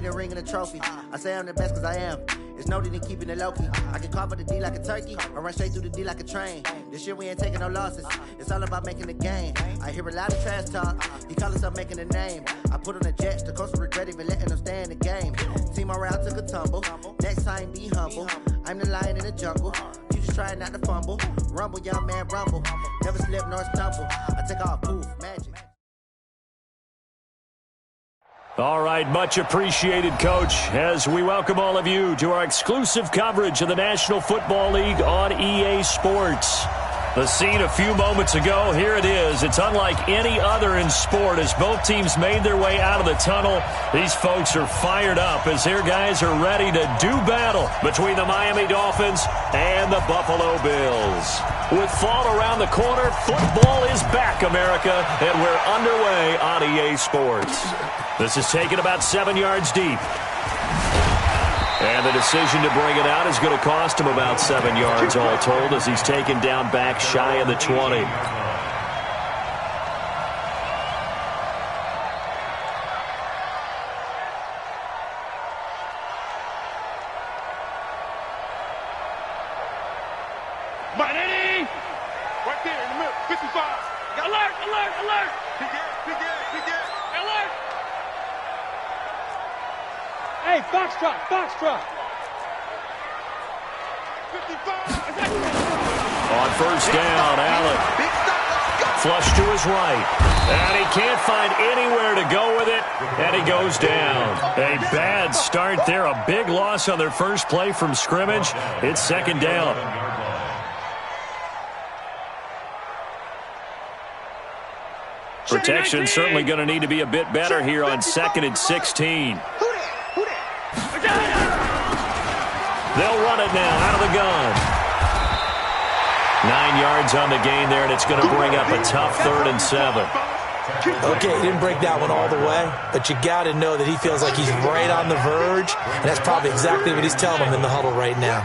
need a ring and a trophy. I say I'm the best because I am. It's noted in keeping it low-key. I can carve up the D like a turkey, or run straight through the D like a train. This year we ain't taking no losses. It's all about making the game. I hear a lot of trash talk. He call himself making a name. I put on the Jets. The coach will regret even letting them stay in the game. Team morale took a tumble. Next time be humble. I'm the lion in the jungle. You just trying not to fumble. Rumble, young man, rumble. Never slip nor stumble. I take off, poof, magic. All right, much appreciated, Coach, as we welcome all of you to our exclusive coverage of the National Football League on EA Sports. The scene a few moments ago, here it is. It's unlike any other in sport as both teams made their way out of the tunnel. These folks are fired up as their guys are ready to do battle between the Miami Dolphins and the Buffalo Bills. With fall around the corner, football is back, America, and we're underway on EA Sports. This is taken about 7 yards deep. And the decision to bring it out is going to cost him about 7 yards all told as he's taken down back shy of the 20. Miami! Right there in the middle, 55. Alert, alert, alert! Begin. Alert! Hey, Foxtrot, Foxtrot! 55! On first down, Allen. Flush to his right. And he can't find anywhere to go with it. And he goes down. A bad start there. A big loss on their first play from scrimmage. It's second down. Protection certainly going to need to be a bit better here on 2nd and 16. They'll run it now out of the gun. 9 yards on the gain there, and it's going to bring up a tough 3rd and 7. Okay, he didn't break that one all the way, but you got to know that he feels like he's right on the verge, and that's probably exactly what he's telling him in the huddle right now.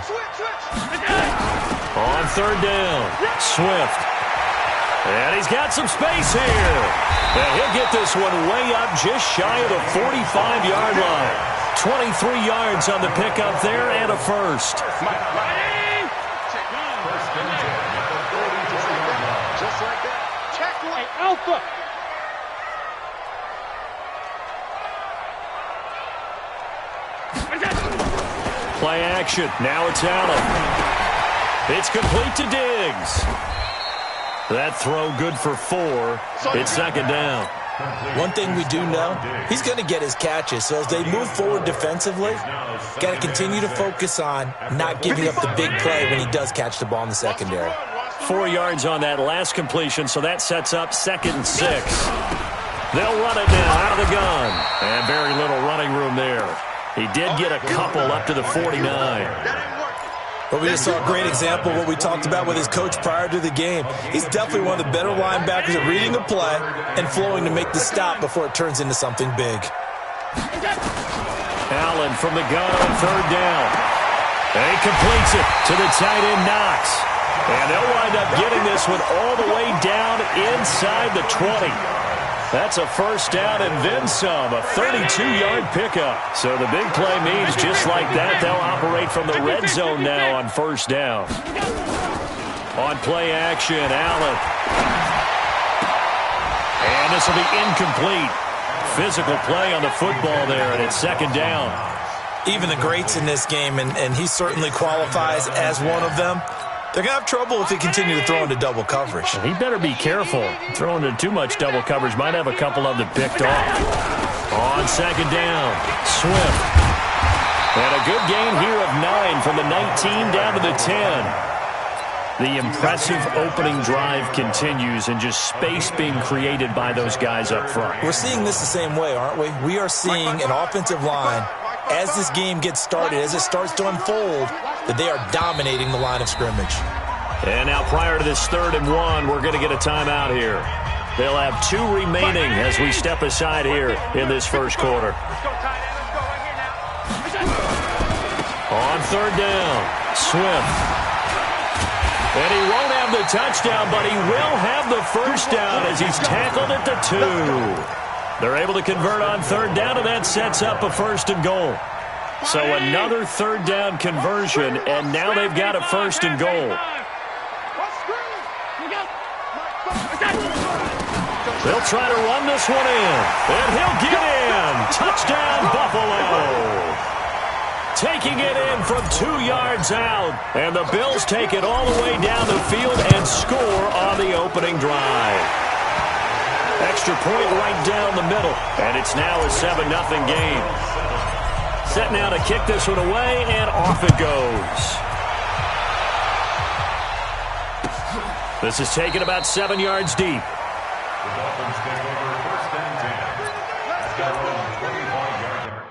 On 3rd down, Swift. And he's got some space here. And he'll get this one way up just shy of the 45-yard line. 23 yards on the pickup there and a first. Just like that. Check one. Alpha. Play action. Now it's Allen. It's complete to Diggs. That throw good for 4. It's second down. One thing we do know, he's going to get his catches. So as they move forward defensively, got to continue to focus on not giving up the big play when he does catch the ball in the secondary. 4 yards on that last completion, so that sets up 2nd and 6. They'll run it now out of the gun. And very little running room there. He did get a couple up to the 49. But we just saw a great example of what we talked about with his coach prior to the game. He's definitely one of the better linebackers at reading the play and flowing to make the stop before it turns into something big. Allen from the gun on 3rd down. And he completes it to the tight end, Knox. And they'll wind up getting this one all the way down inside the 20. That's a first down and then some, a 32-yard pickup. So the big play means just like that, they'll operate from the red zone now on first down. On play action, Allen. And this will be incomplete. Physical play on the football there, and it's second down. Even the greats in this game, and he certainly qualifies as one of them, they're going to have trouble if they continue to throw into double coverage. He better be careful. Throwing into too much double coverage might have a couple of them picked off. On second down, Swift. And a good gain here of 9 from the 19 down to the 10. The impressive opening drive continues and just space being created by those guys up front. We're seeing this the same way, aren't we? We are seeing an offensive line, as this game gets started, as it starts to unfold, that they are dominating the line of scrimmage. And now prior to this 3rd and 1, we're going to get a timeout here. They'll have 2 remaining as we step aside here in this first quarter. On 3rd down, Swift. And he won't have the touchdown, but he will have the first down as he's tackled at the 2. They're able to convert on third down, and that sets up a 1st and goal. So another third down conversion, and now they've got a 1st and goal. They'll try to run this one in, and he'll get in. Touchdown, Buffalo. Taking it in from 2 yards out, and the Bills take it all the way down the field and score on the opening drive. Extra point right down the middle, and it's now a 7-0 game. Set now to kick this one away, and off it goes. This is taken about 7 yards deep. The Dolphins take over 1st and 10. That's got a 25-yard line.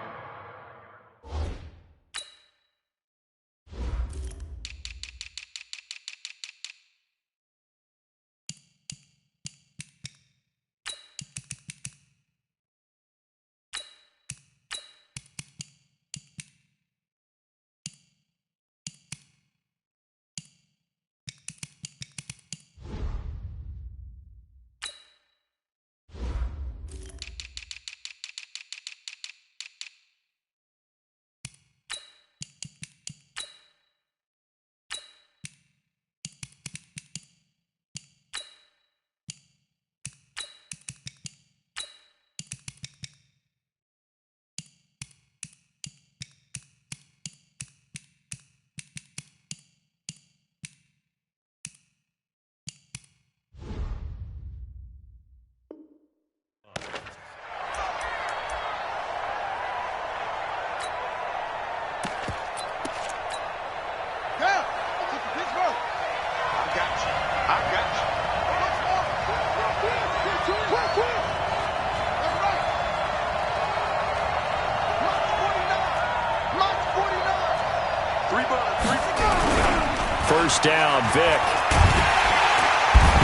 First down, Vic.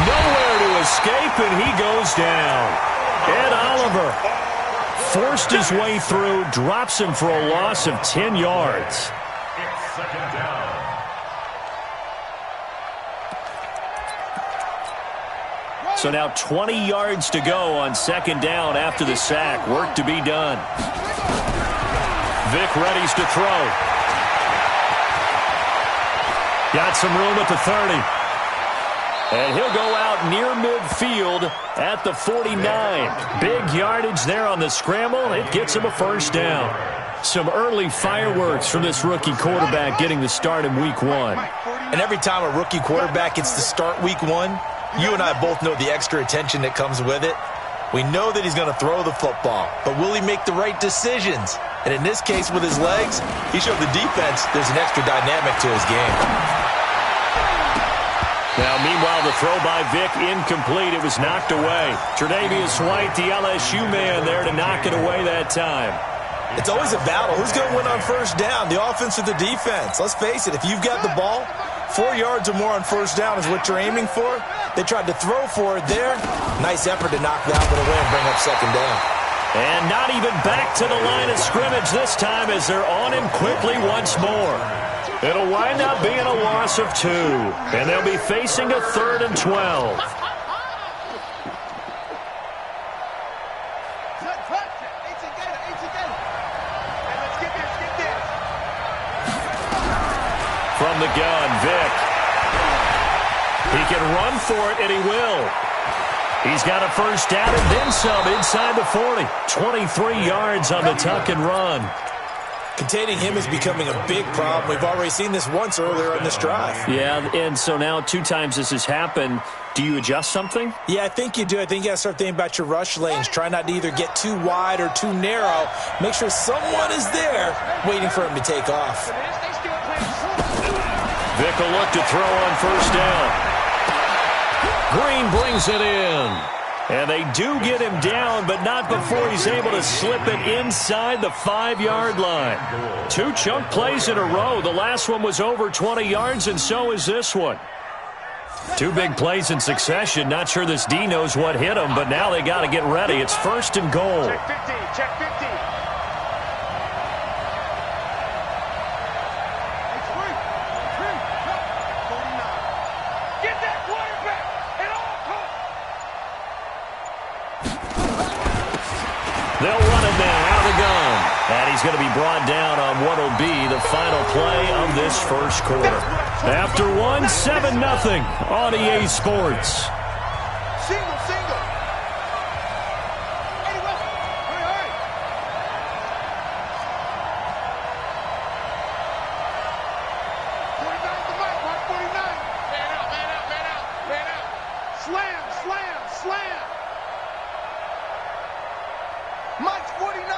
Nowhere to escape, and he goes down. Ed Oliver forced his way through, drops him for a loss of 10 yards. It's 2nd down. So now 20 yards to go on 2nd down after the sack. Work to be done. Vic readies to throw. Got some room at the 30. And he'll go out near midfield at the 49. Big yardage there on the scramble. It gets him a 1st down. Some early fireworks from this rookie quarterback getting the start in week 1. And every time a rookie quarterback gets to start week 1, you and I both know the extra attention that comes with it. We know that he's going to throw the football, but will he make the right decisions? And in this case, with his legs, he showed the defense there's an extra dynamic to his game. Now, meanwhile, the throw by Vic incomplete. It was knocked away. Tre'Davious White, the LSU man, there to knock it away that time. It's always a battle. Who's going to win on 1st down, the offense or the defense? Let's face it, if you've got the ball, 4 yards or more on 1st down is what you're aiming for. They tried to throw for it there. Nice effort to knock that one away and bring up 2nd down. And not even back to the line of scrimmage this time as they're on him quickly once more. It'll wind up being a loss of 2, and they'll be facing a 3rd and 12. From the gun, Vic. He can run for it, and he will. He's got a 1st down and then some inside the 40. 23 yards on the tuck and run. Containing him is becoming a big problem. We've already seen this once earlier in this drive. Yeah, and so now 2 times this has happened. Do you adjust something? Yeah, I think you do. I think you got to start thinking about your rush lanes. Try not to either get too wide or too narrow. Make sure someone is there waiting for him to take off. Vic will look to throw on 1st down. Green brings it in. And they do get him down, but not before he's able to slip it inside the 5-yard line. 2 chunk plays in a row. The last one was over 20 yards, and so is this one. 2 big plays in succession. Not sure this D knows what hit him, but now they got to get ready. It's 1st and goal. Check 50, check 50. Get that quarterback at all costs. going to be brought down on what will be the final play of this first quarter. After one, 7-0 on EA Sports. Single, single. Hey, hurry. 49's the mic, Mark 49. Man out. Slam. Mike's 49.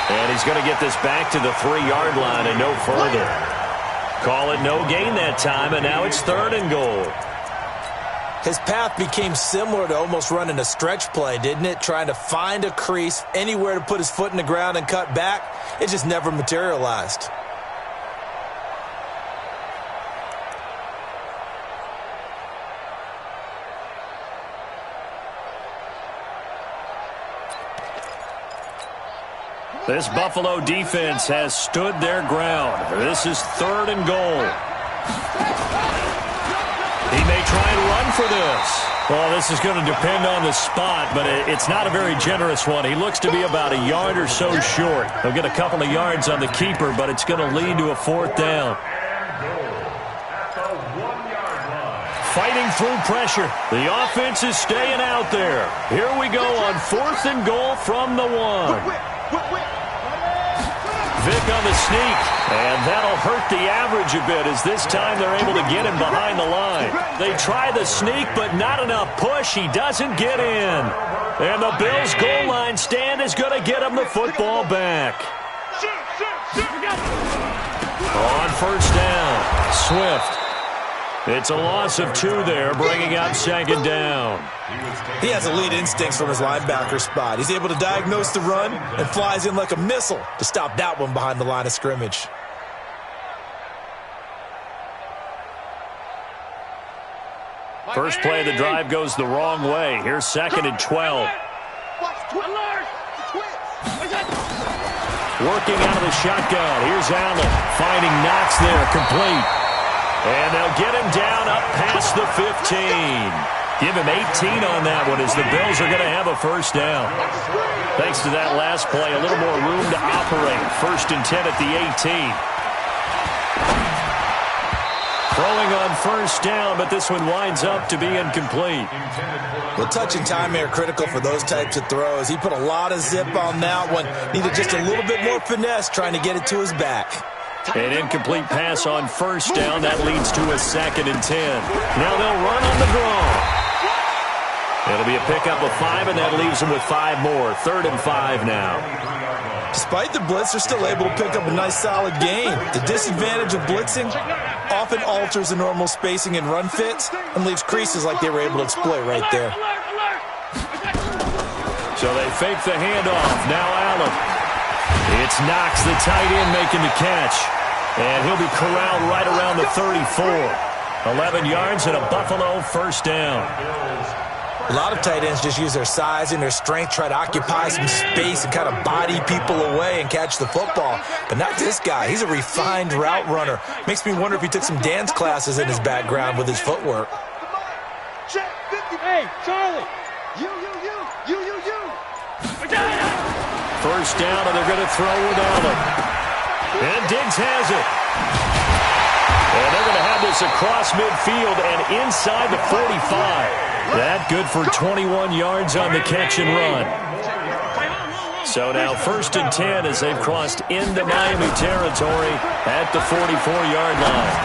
And he's going to get this back to the 3-yard line and no further. Call it no gain that time, and now it's 3rd and goal. His path became similar to almost running a stretch play, didn't it? Trying to find a crease, anywhere to put his foot in the ground and cut back. It just never materialized. This Buffalo defense has stood their ground. This is 3rd and goal. He may try and run for this. Well, this is going to depend on the spot, but it's not a very generous one. He looks to be about a yard or so short. He'll get a couple of yards on the keeper, but it's going to lead to a 4th down. Fighting through pressure. The offense is staying out there. Here we go on 4th and goal from the 1. Vic on the sneak, and that'll hurt the average a bit as this time they're able to get him behind the line. They try the sneak, but not enough push. He doesn't get in. And the Bills' goal line stand is going to get him the football back. On 1st down, Swift. It's a loss of 2 there, bringing up 2nd down. He has elite instincts from his linebacker spot. He's able to diagnose the run and flies in like a missile to stop that one behind the line of scrimmage. First play of the drive goes the wrong way. Here's 2nd and 12. Working out of the shotgun. Here's Allen. Finding Knox there, complete. And they'll get him down up past the 15. Give him 18 on that one as the Bills are going to have a 1st down. Thanks to that last play, a little more room to operate. 1st and 10 at the 18. Throwing on 1st down, but this one winds up to be incomplete. Well, touch and time are critical for those types of throws. He put a lot of zip on that one. Needed just a little bit more finesse trying to get it to his back. An incomplete pass on 1st down. That leads to a 2nd and 10. Now they'll run on the draw. It'll be a pickup of 5, and that leaves them with 5 more. 3rd and 5 now. Despite the blitz, they're still able to pick up a nice, solid gain. The disadvantage of blitzing often alters the normal spacing and run fits and leaves creases like they were able to exploit right there. So they fake the handoff. Now Allen. It's Knox, the tight end, making the catch. And he'll be corralled right around the 34. 11 yards and a Buffalo 1st down. A lot of tight ends just use their size and their strength, try to occupy some space and kind of body people away and catch the football. But not this guy. He's a refined route runner. Makes me wonder if he took some dance classes in his background with his footwork. Hey, Charlie. You. 1st down, and they're going to throw with Allen. And Diggs has it. And they're going to have this across midfield and inside the 45. That good for 21 yards on the catch and run. So now 1st and 10 as they've crossed into Miami territory at the 44-yard line.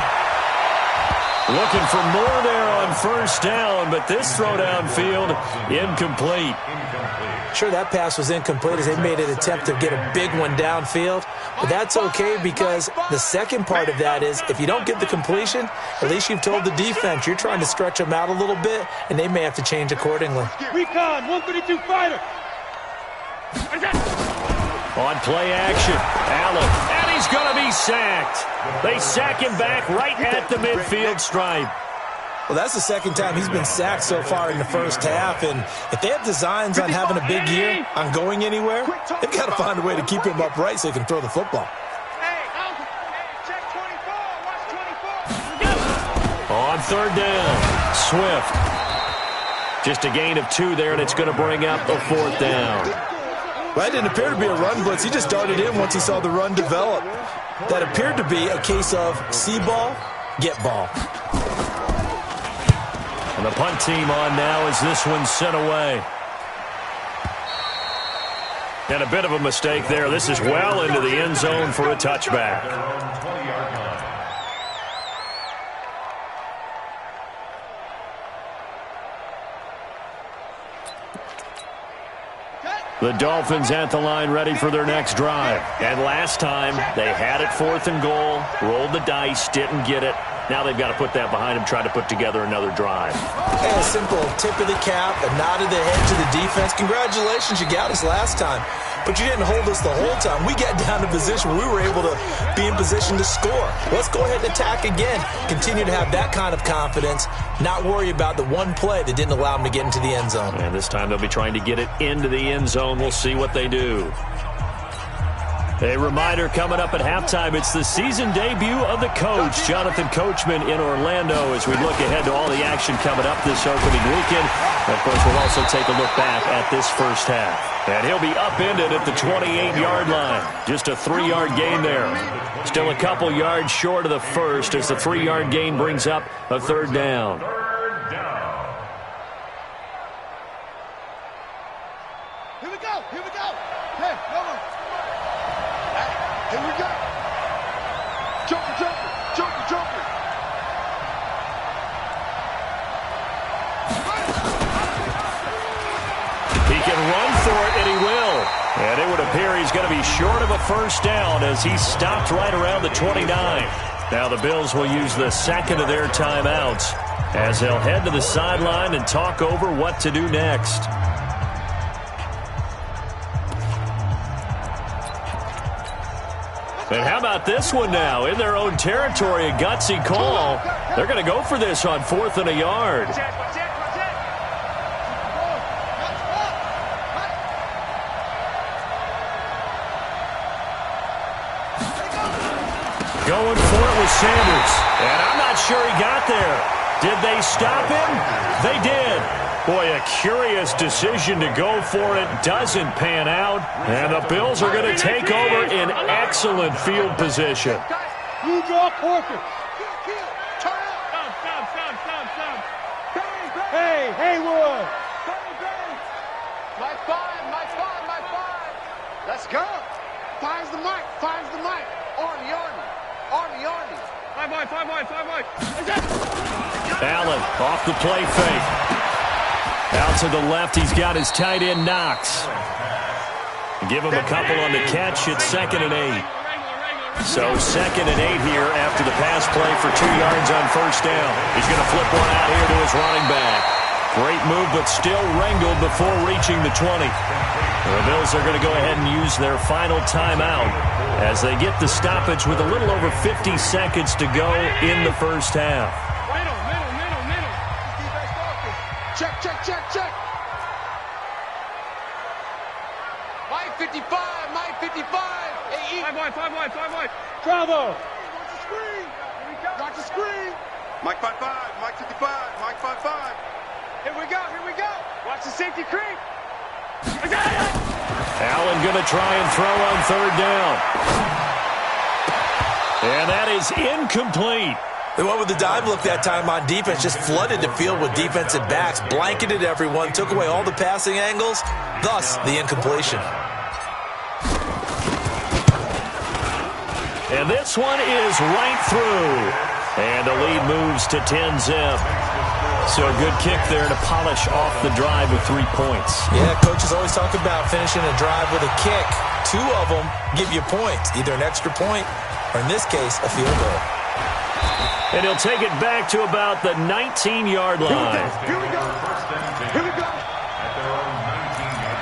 Looking for more there on 1st down, but this throw downfield incomplete. Sure, that pass was incomplete as they made an attempt to get a big one downfield. But that's okay because the second part of that is if you don't get the completion, at least you've told the defense you're trying to stretch them out a little bit, and they may have to change accordingly. Recon, 132 fighter. On play action, Allen, and he's going to be sacked. They sack him back right at the midfield stripe. Well, that's the second time he's been sacked so far in the first half, and if they have designs on having a big year, on going anywhere, they've got to find a way to keep him upright so he can throw the football. Check 24, watch 24. On 3rd down, Swift. Just a gain of 2 there, and it's going to bring up a 4th down. Well, that didn't appear to be a run blitz. He just darted in once he saw the run develop. That appeared to be a case of see ball, get ball. And the punt team on now as this one's sent away. And a bit of a mistake there. This is well into the end zone for a touchback. The Dolphins at the line ready for their next drive. And last time they had it 4th and goal, rolled the dice, didn't get it. Now they've got to put that behind them, try to put together another drive. And a simple tip of the cap, a nod of the head to the defense. Congratulations, you got us last time. But you didn't hold us the whole time. We got down to position where we were able to be in position to score. Let's go ahead and attack again. Continue to have that kind of confidence. Not worry about the one play that didn't allow them to get into the end zone. And this time they'll be trying to get it into the end zone. We'll see what they do. A reminder coming up at halftime, it's the season debut of the coach, Jonathan Coachman in Orlando, as we look ahead to all the action coming up this opening weekend. And of course, we'll also take a look back at this first half. And he'll be upended at the 28-yard line. Just a 3-yard gain there. Still a couple yards short of the first as the 3-yard gain brings up a 3rd down. Here we go. Here we go. Hey, no more. Here we go. Jumper, jumper, jumper, jumper. He can run for it, and he will. And it would appear he's going to be short of a 1st down as he's stopped right around the 29. Now the Bills will use the 2nd of their timeouts as they'll head to the sideline and talk over what to do next. And how about this one now? In their own territory, a gutsy call. They're going to go for this on 4th and a yard. Going for it with Sanders. And I'm not sure he got there. Did they stop him? They did. Boy, a curious decision to go for it. Doesn't pan out. And the Bills are going to take over in excellent field position. You draw Porker. Hey, Haywood. My five. Let's go. Finds the mic. Army. 5 wide. Allen off the play fake. Out to the left, he's got his tight end Knox. Give him a couple on the catch. It's 2nd and 8. So 2nd and 8 here after the pass play for 2 yards on 1st down. He's going to flip one out here to his running back. Great move, but still wrangled before reaching the 20. The Bills are going to go ahead and use their final timeout as they get the stoppage with a little over 50 seconds to go in the first half. Middle. Check. Mike 55. Hey, 5 wide. Bravo. Watch the screen. Mike 55, Mike 55, Mike 55. Here we go. Watch the safety creep. Allen going to try and throw on 3rd down. And that is incomplete. They went with the dive look that time on defense, just flooded the field with defensive backs, blanketed everyone, took away all the passing angles, thus the incompletion. And this one is right through. And the lead moves to 10-zip. So a good kick there to polish off the drive with 3 points. Yeah, coaches always talk about finishing a drive with a kick. 2 of them give you points, either an extra point or, in this case, a field goal. And he'll take it back to about the 19-yard line. Here we go. At their own 19-yard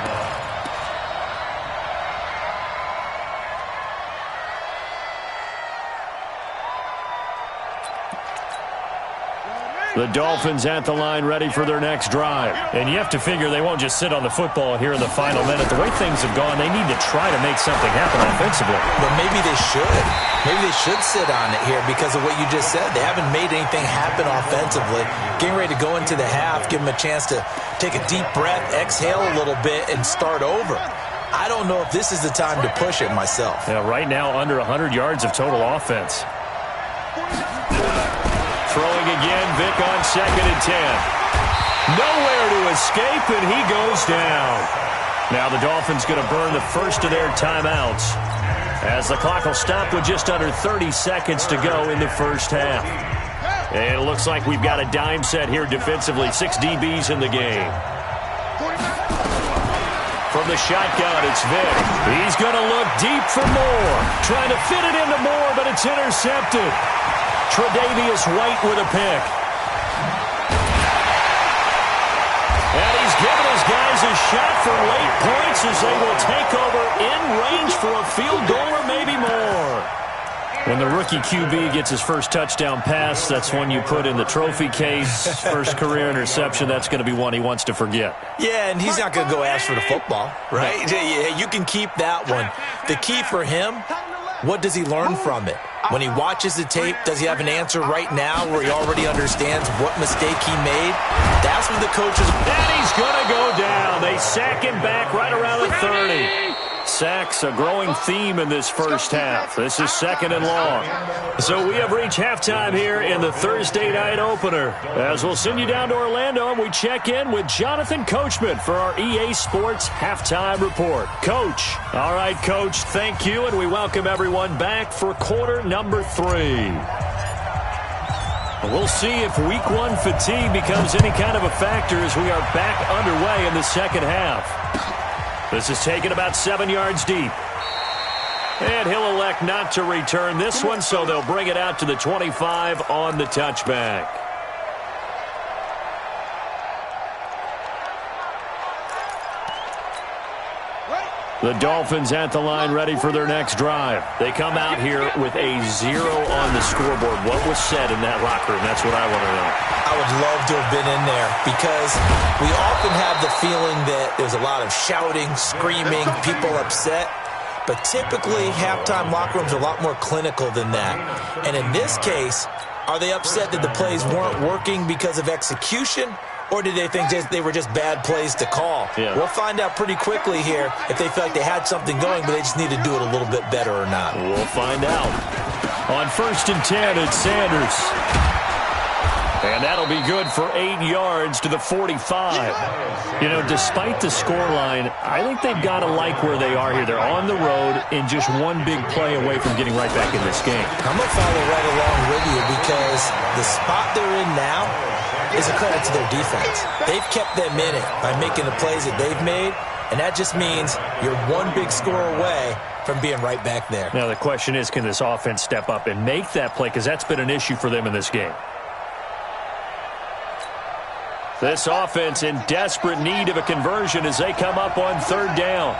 line. The Dolphins at the line ready for their next drive. And you have to figure they won't just sit on the football here in the final minute. The way things have gone, they need to try to make something happen offensively. But maybe they should. Maybe they should sit on it here because of what you just said. They haven't made anything happen offensively. Getting ready to go into the half, give them a chance to take a deep breath, exhale a little bit, and start over. I don't know if this is the time to push it myself. Yeah, right now under 100 yards of total offense. Throwing again, Vic on 2nd and 10. Nowhere to escape, and he goes down. Now the Dolphins going to burn the first of their timeouts as the clock will stop with just under 30 seconds to go in the first half. And it looks like we've got a dime set here defensively. 6 DBs in the game. From the shotgun, it's Vic. He's going to look deep for Moore. Trying to fit it into Moore, but it's intercepted. Tre'Davious White with a pick. And he's giving his guys a shot for late points as they will take over in range for a field goal or maybe more. When the rookie QB gets his first touchdown pass, that's one you put in the trophy case. First career interception, that's going to be one he wants to forget. Yeah, and he's not going to go ask for the football, right? Yeah, you can keep that one. The key for him, what does he learn from it? When he watches the tape, does he have an answer right now where he already understands what mistake he made? That's what the coaches... And he's going to go down. They sack him back right around the 30. Sacks, a growing theme in this first half. This is 2nd and long. So we have reached halftime here in the Thursday night opener. As we'll send you down to Orlando, and we check in with Jonathan Coachman for our EA Sports Halftime Report. Coach. All right, Coach, thank you, and we welcome everyone back for quarter number 3. We'll see if week 1 fatigue becomes any kind of a factor as we are back underway in the second half. This is taken about 7 yards deep. And he'll elect not to return this one, so they'll bring it out to the 25 on the touchback. The Dolphins at the line ready for their next drive. They come out here with a 0 on the scoreboard. What was said in that locker room? That's what I want to know. I would love to have been in there because we often have the feeling that there's a lot of shouting, screaming, people upset. But typically, halftime locker rooms are a lot more clinical than that. And in this case, are they upset that the plays weren't working because of execution? Or did they think they were just bad plays to call? Yeah. We'll find out pretty quickly here if they feel like they had something going, but they just need to do it a little bit better or not. We'll find out. On 1st and 10, it's Sanders. And that'll be good for 8 yards to the 45. You know, despite the scoreline, I think they've got to like where they are here. They're on the road and just one big play away from getting right back in this game. I'm going to follow right along with you because the spot they're in now is a credit to their defense. They've kept them in it by making the plays that they've made, and that just means you're one big score away from being right back there. Now the question is, can this offense step up and make that play? Because that's been an issue for them in this game. This offense in desperate need of a conversion as they come up on 3rd down.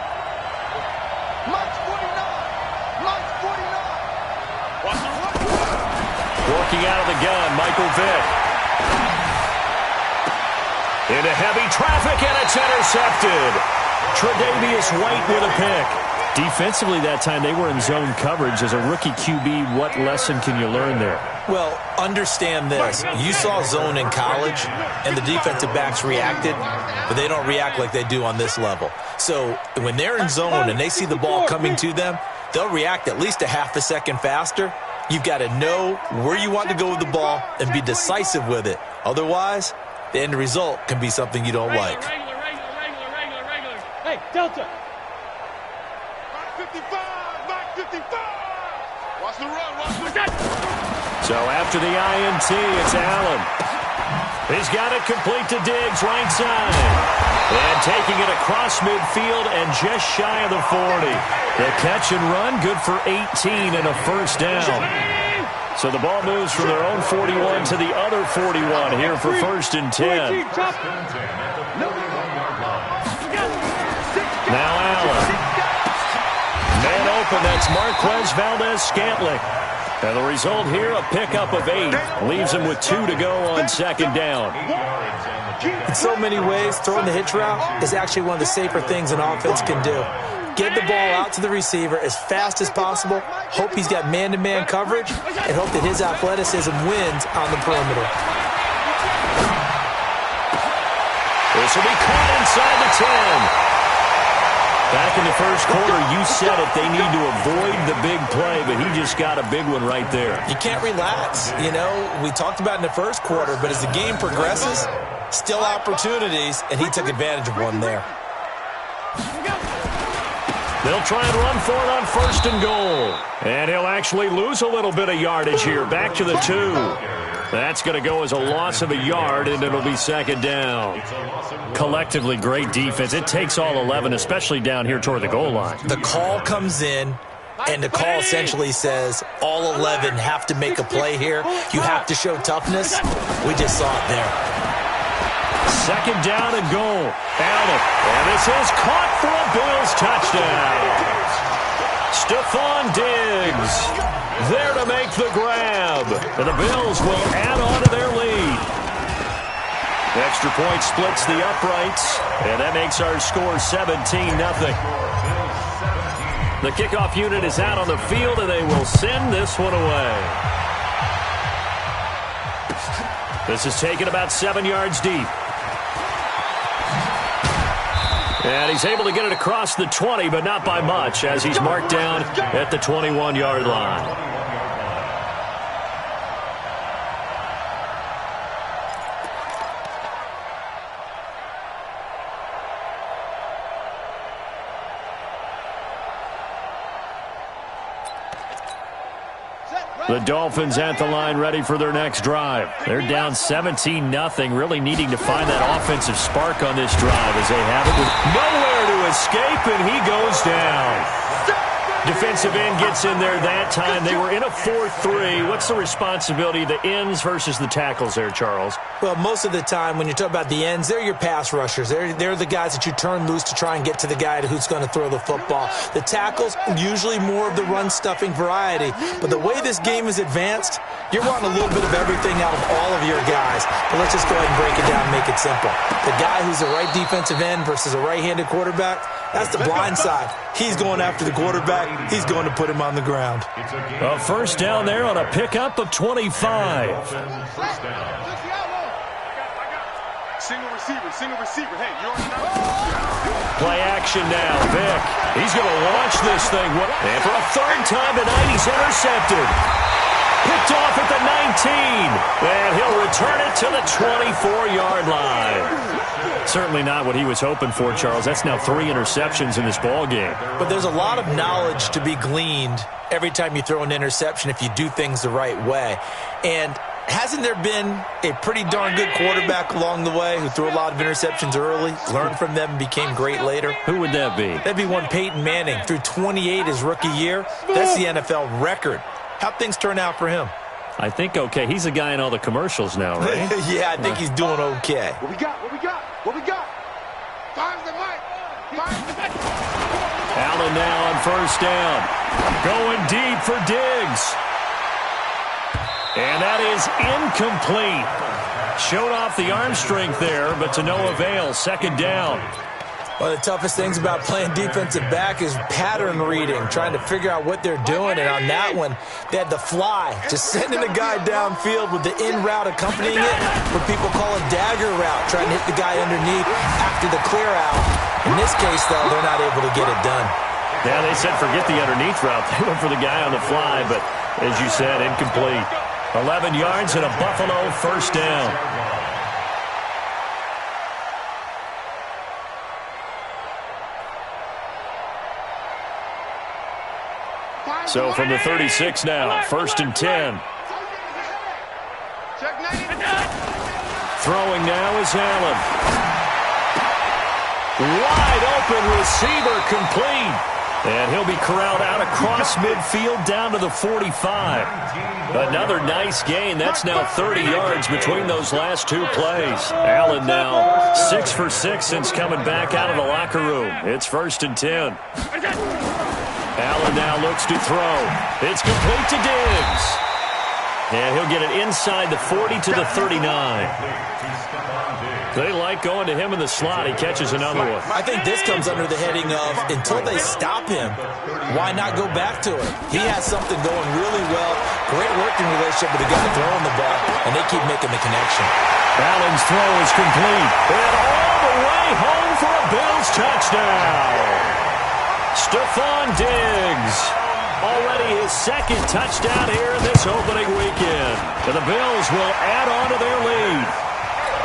Working out of the gun, Michael Vick. Into heavy traffic, and it's intercepted. Tre'Davious White with a pick. Defensively that time, they were in zone coverage. As a rookie QB, what lesson can you learn there? Well, understand this. You saw zone in college, and the defensive backs reacted, but they don't react like they do on this level. So when they're in zone and they see the ball coming to them, they'll react at least a half a second faster. You've got to know where you want to go with the ball and be decisive with it. Otherwise, the end result can be something you don't like. Regular. Hey, Delta. Mike 55. Watch the run. So after the INT, it's Allen. He's got it complete to Diggs, right side. And taking it across midfield and just shy of the 40. The catch and run, good for 18 and a first down. So the ball moves from their own 41 to the other 41 here for 1st and 10. Now Allen. Man open, that's Marquez Valdez-Scantling. And the result here, a pickup of 8. Leaves him with 2 to go on second down. In so many ways, throwing the hitch route is actually one of the safer things an offense can do. Get the ball out to the receiver as fast as possible, hope he's got man-to-man coverage, and hope that his athleticism wins on the perimeter. This will be caught inside the 10. Back in the first quarter, you said it, they need to avoid the big play, but he just got a big one right there. You can't relax. You know, we talked about in the first quarter, but as the game progresses, still opportunities, and he took advantage of one there. They'll try and run for it on first and goal. And he'll actually lose a little bit of yardage here. Back to the 2. That's going to go as a loss of a yard, and it'll be second down. Collectively, great defense. It takes all 11, especially down here toward the goal line. The call comes in, and the call essentially says all 11 have to make a play here. You have to show toughness. We just saw it there. Second down and goal. Allen. And this is caught for a Bills touchdown. Stephon Diggs there to make the grab. And the Bills will add on to their lead. Extra point splits the uprights. And that makes our score 17-0. The kickoff unit is out on the field, and they will send this one away. This is taken about 7 yards deep. And he's able to get it across the 20, but not by much, as he's marked down at the 21-yard line. The Dolphins at the line ready for their next drive. They're down 17-0, really needing to find that offensive spark on this drive as they have it with nowhere to escape, and he goes down. Defensive end gets in there that time. They were in a 4-3. What's the responsibility of the ends versus the tackles there, Charles? Well, most of the time when you talk about the ends, they're your pass rushers. They're the guys that you turn loose to try and get to the guy who's going to throw the football. The tackles, usually more of the run-stuffing variety. But the way this game is advanced, you're wanting a little bit of everything out of all of your guys. But let's just go ahead and break it down and make it simple. The guy who's the right defensive end versus a right-handed quarterback, that's the blind side. He's going after the quarterback. He's going to put him on the ground. A first down there on a pickup of 25. Single receiver. Hey, you already know. Play action now. Vick. He's going to launch this thing. And for a third time tonight, he's intercepted. Picked off at the 19. And he'll return it to the 24-yard line. Certainly not what he was hoping for, Charles. That's now 3 interceptions in this ball game. But there's a lot of knowledge to be gleaned every time you throw an interception if you do things the right way. And hasn't there been a pretty darn good quarterback along the way who threw a lot of interceptions early, learned from them, and became great later? Who would that be? That'd be one Peyton Manning. Threw 28 his rookie year. That's the NFL record. How'd things turn out for him? I think okay. He's a guy in all the commercials now, right? Yeah, I think he's doing okay. What we got? Five's the mic. Allen now on first down. Going deep for Diggs. And that is incomplete. Showed off the arm strength there, but to no avail. Second down. One of the toughest things about playing defensive back is pattern reading, trying to figure out what they're doing. And on that one, they had the fly, just sending a guy downfield with the in route accompanying it, what people call a dagger route, trying to hit the guy underneath after the clear out. In this case, though, they're not able to get it done. Yeah, they said forget the underneath route. They went for the guy on the fly, but as you said, incomplete. 11 yards and a Buffalo first down. So from the 36 now, first and 10. Throwing now is Allen. Wide open receiver complete. And he'll be corralled out across midfield down to the 45. Another nice gain. That's now 30 yards between those last 2 plays. Allen now 6 for 6 since coming back out of the locker room. It's first and 10. Allen now looks to throw. It's complete to Diggs. And he'll get it inside the 40 to the 39. They like going to him in the slot. He catches another one. I think this comes under the heading of, until they stop him, why not go back to it? He has something going really well. Great working relationship with the guy throwing the ball, and they keep making the connection. Allen's throw is complete. And all the way home for a Bills touchdown. Stephon Diggs. Already his second touchdown here in this opening weekend. And the Bills will add on to their lead.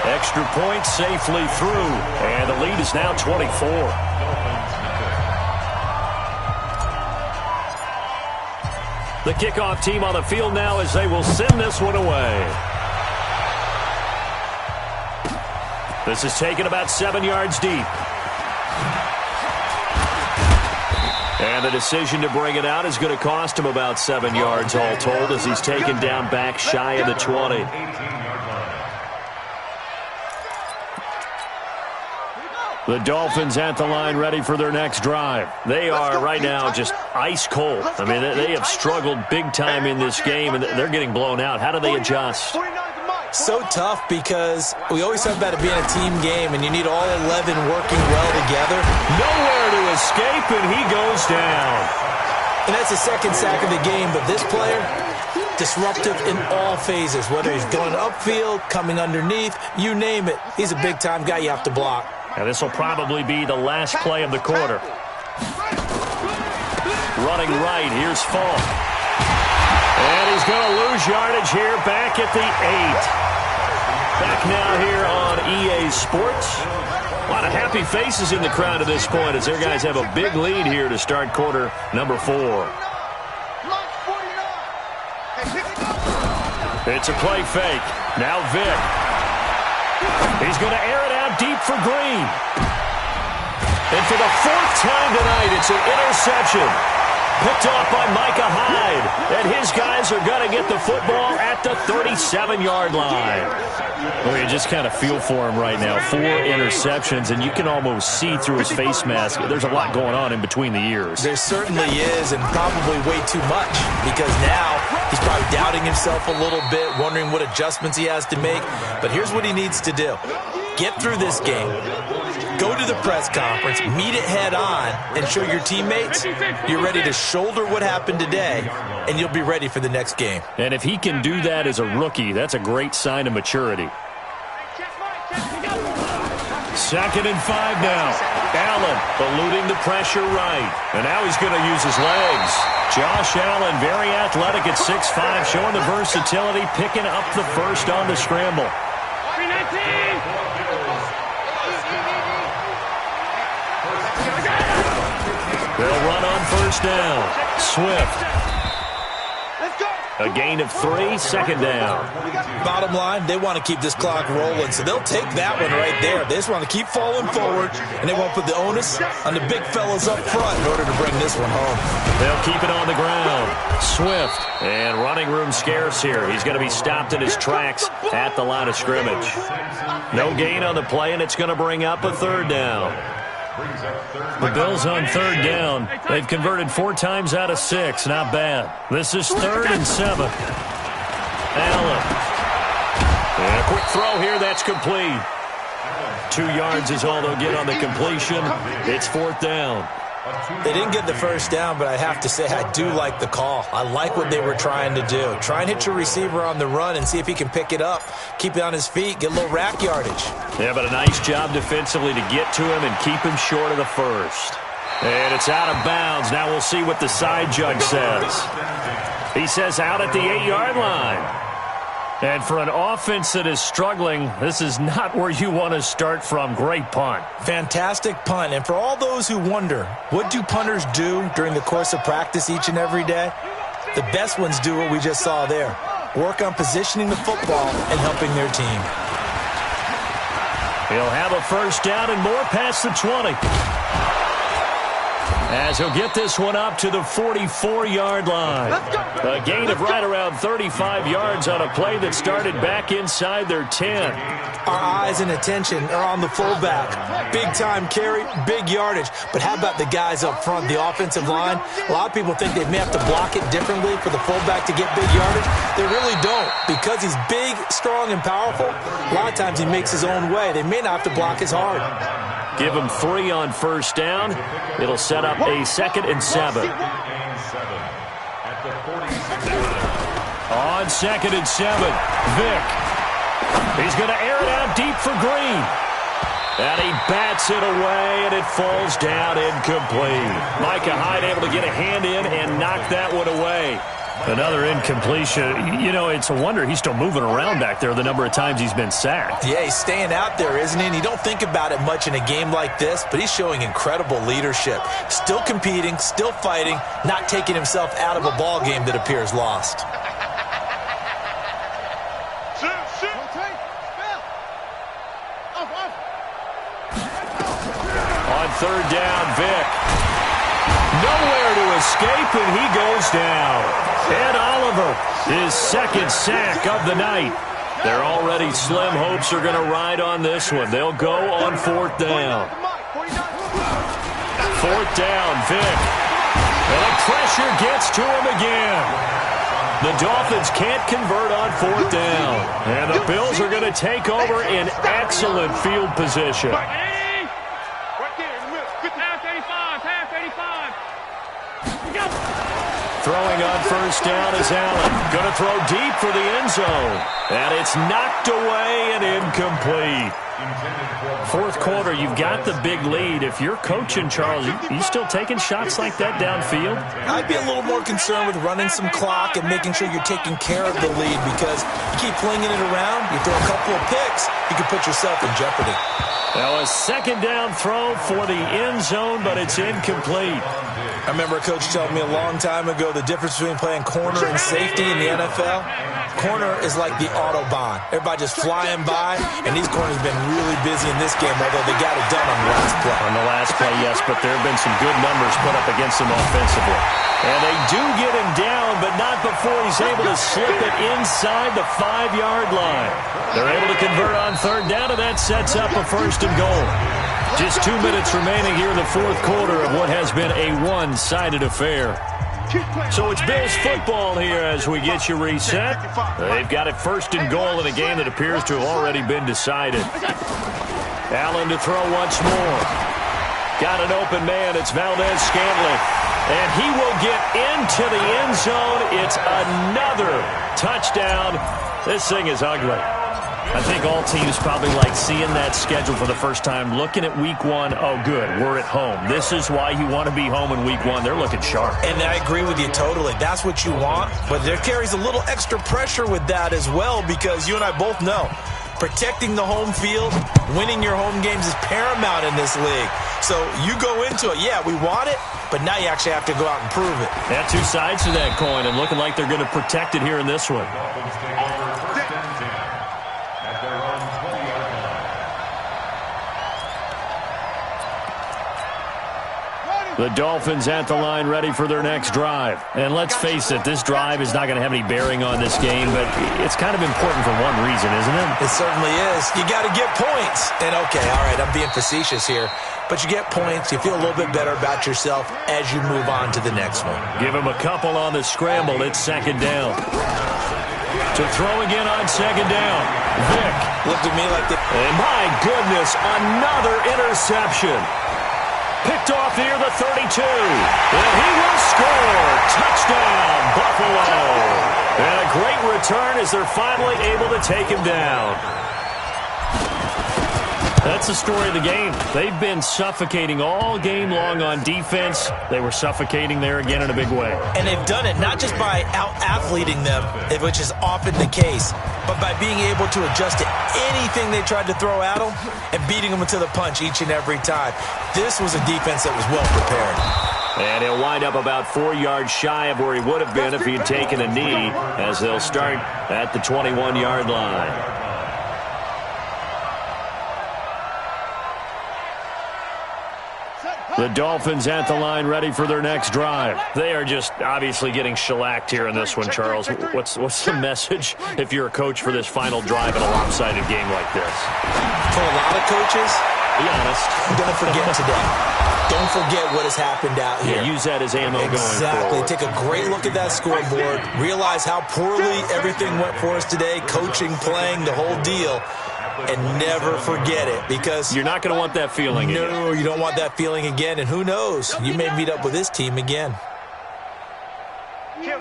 Extra point safely through. And the lead is now 24. The kickoff team on the field now as they will send this one away. This is taken about 7 yards deep. And the decision to bring it out is going to cost him about 7 yards all told as he's taken down back shy of the 20. The Dolphins at the line ready for their next drive. They are right now just ice cold. I mean, they have struggled big time in this game, and they're getting blown out. How do they adjust? So tough because we always talk about it being a team game, and you need all 11 working well together. Nowhere to escape, and he goes down. And that's the second sack of the game, but this player, disruptive in all phases, whether he's going upfield, coming underneath, you name it. He's a big-time guy you have to block. And this will probably be the last play of the quarter. Running right, here's Falk. And he's going to lose yardage here back at the 8. Back now here on EA Sports. A lot of happy faces in the crowd at this point as their guys have a big lead here to start quarter number 4. It's a play fake. Now Vic. He's going to air it out deep for Green. And for the 4th time tonight, it's an interception. Picked off by Micah Hyde. And his guys are going to get the football at the 37-yard line. Well, you just kind of feel for him right now. 4 interceptions, and you can almost see through his face mask. There's a lot going on in between the ears. There certainly is, and probably way too much, because now he's probably doubting himself a little bit, wondering what adjustments he has to make. But here's what he needs to do. Get through this game. Go to the press conference, meet it head on, and show your teammates you're ready to shoulder what happened today, and you'll be ready for the next game. And if he can do that as a rookie, that's a great sign of maturity. 2nd and 5 now. Allen eluding the pressure right. And now he's going to use his legs. Josh Allen, very athletic at 6'5", showing the versatility, picking up the first on the scramble. They'll run on first down. Swift. A gain of 3, 2nd down. Bottom line, they want to keep this clock rolling, so they'll take that one right there. They just want to keep falling forward, and they won't put the onus on the big fellas up front in order to bring this one home. They'll keep it on the ground. Swift. And running room scarce here. He's going to be stopped in his tracks at the line of scrimmage. No gain on the play, and it's going to bring up a 3rd down. The Bills on 3rd down. They've converted 4 times out of 6. Not bad. This is 3rd and 7. Allen. And a quick throw here. That's complete. 2 yards is all they'll get on the completion. It's 4th down. They didn't get the first down, but I have to say I do like the call. I like what they were trying to do. Try and hit your receiver on the run and see if he can pick it up. Keep it on his feet, get a little rack yardage. Yeah, but a nice job defensively to get to him and keep him short of the first. And it's out of bounds. Now we'll see what the side judge says. He says out at the 8-yard line. And for an offense that is struggling, this is not where you want to start from. Great punt. Fantastic punt. And for all those who wonder, what do punters do during the course of practice each and every day? The best ones do what we just saw there. Work on positioning the football and helping their team. He'll have a first down and more past the 20. as he'll get this one up to the 44-yard line. A gain of right around 35 yards on a play that started back inside their 10. Our eyes and attention are on the fullback. Big time carry, big yardage. But how about the guys up front, the offensive line? A lot of people think they may have to block it differently for the fullback to get big yardage. They really don't. Because he's big, strong, and powerful, a lot of times he makes his own way. They may not have to block as hard. Give him 3 on first down. It'll set up a 2nd and 7. On 2nd and 7, Vick. He's going to air it out deep for Green. And he bats it away, and it falls down incomplete. Micah Hyde able to get a hand in and knock that one away. Another incompletion. You know, it's a wonder he's still moving around back there the number of times he's been sacked. Yeah, he's staying out there, isn't he? And you don't think about it much in a game like this, but he's showing incredible leadership. Still competing, still fighting, not taking himself out of a ball game that appears lost. On 3rd down, Vick. Nowhere to escape, and he goes down. Ed Oliver, his 2nd sack of the night. They're already slim hopes are going to ride on this one. They'll go on 4th down. 4th down, Vick. And the pressure gets to him again. The Dolphins can't convert on 4th down. And the Bills are going to take over in excellent field position. Throwing on first down is Allen. Going to throw deep for the end zone. And it's knocked away and incomplete. 4th quarter, you've got the big lead. If you're coaching, Charles, you still taking shots like that downfield? I'd be a little more concerned with running some clock and making sure you're taking care of the lead, because you keep flinging it around, you throw a couple of picks, you can put yourself in jeopardy. Now a 2nd down throw for the end zone, but it's incomplete. I remember a coach telling me a long time ago the difference between playing corner and safety in the NFL. Corner is like the Autobahn. Everybody just flying by, and these corners have been really busy in this game, although they got it done on the last play. On the last play, yes, but there have been some good numbers put up against him offensively. And they do get him down, but not before he's able to slip it inside the 5-yard line. They're able to convert on 3rd down, and that sets up a 1st and goal. Just 2 minutes remaining here in the 4th quarter of what has been a one-sided affair. So it's Bills football here as we get you reset. They've got it 1st and goal in a game that appears to have already been decided. Allen to throw once more. Got an open man. It's Valdez-Scantling. And he will get into the end zone. It's another touchdown. This thing is ugly. I think all teams probably like seeing that schedule for the first time, looking at week 1. Oh, good, we're at home. This is why you want to be home in week 1. They're looking sharp. And I agree with you totally. That's what you want. But there carries a little extra pressure with that as well, because you and I both know protecting the home field, winning your home games is paramount in this league. So you go into it, yeah, we want it, but now you actually have to go out and prove it. Yeah, 2 sides to that coin, and looking like they're going to protect it here in this one. The Dolphins at the line ready for their next drive. And let's face it, this drive is not going to have any bearing on this game, but it's kind of important for one reason, isn't it? It certainly is. You got to get points. And okay, all right, I'm being facetious here, but you get points, you feel a little bit better about yourself as you move on to the next one. Give him a couple on the scramble. It's 2nd down. To throw again on 2nd down. Vick. Looked at me like the... And my goodness, another interception. Picked off near the 32. And he will score. Touchdown, Buffalo. And a great return as they're finally able to take him down. That's the story of the game. They've been suffocating all game long on defense. They were suffocating there again in a big way. And they've done it not just by out-athleting them, which is often the case, but by being able to adjust to anything they tried to throw at them and beating them to the punch each and every time. This was a defense that was well prepared. And he'll wind up about 4 yards shy of where he would have been if he'd taken a knee, as they'll start at the 21-yard line. The Dolphins at the line, ready for their next drive. They are just obviously getting shellacked here in this one, Charles. What's the message if you're a coach for this final drive in a lopsided game like this? For a lot of coaches, be honest, don't forget today. Don't forget what has happened out here. Yeah, use that as ammo going forward. Exactly. Take a great look at that scoreboard. Realize how poorly everything went for us today. Coaching, playing, the whole deal. And never forget it, because you're not going to want that feeling again. No, you don't want that feeling again. And who knows? You may meet up with this team again. Kill.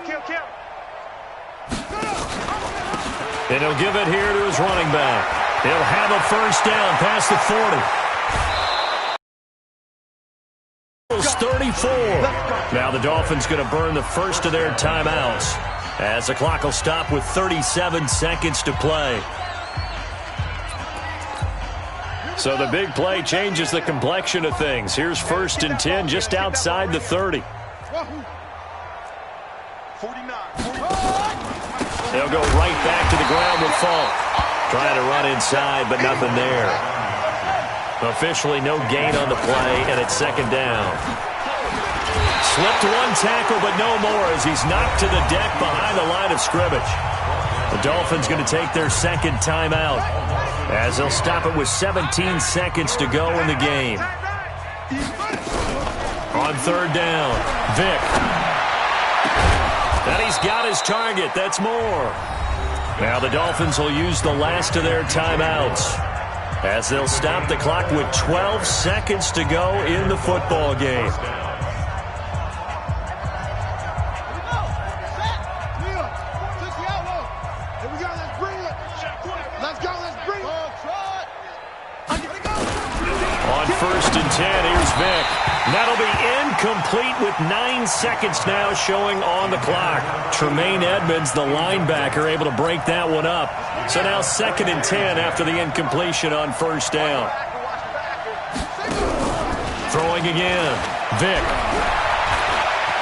And he'll give it here to his running back. He'll have a first down past the 40. 34. Now the Dolphins going to burn the first of their timeouts as the clock will stop with 37 seconds to play. So the big play changes the complexion of things. Here's 1st and 10 just outside the 30. They'll go right back to the ground with Falk. Trying to run inside, but nothing there. Officially no gain on the play, and it's 2nd down. Slipped one tackle, but no more as he's knocked to the deck behind the line of scrimmage. The Dolphins going to take their 2nd timeout as they'll stop it with 17 seconds to go in the game. On 3rd down, Vick. And he's got his target. That's more. Now the Dolphins will use the last of their timeouts as they'll stop the clock with 12 seconds to go in the football game. On 1st and 10, here's Vick. That'll be incomplete with 9 seconds now showing on the clock. Tremaine Edmonds, the linebacker, able to break that one up. So now 2nd and 10 after the incompletion on 1st down. Throwing again. Vick.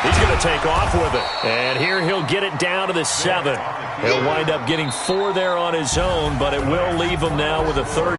He's going to take off with it. And here he'll get it down to the 7. He'll wind up getting 4 there on his own, but it will leave him now with a 3rd.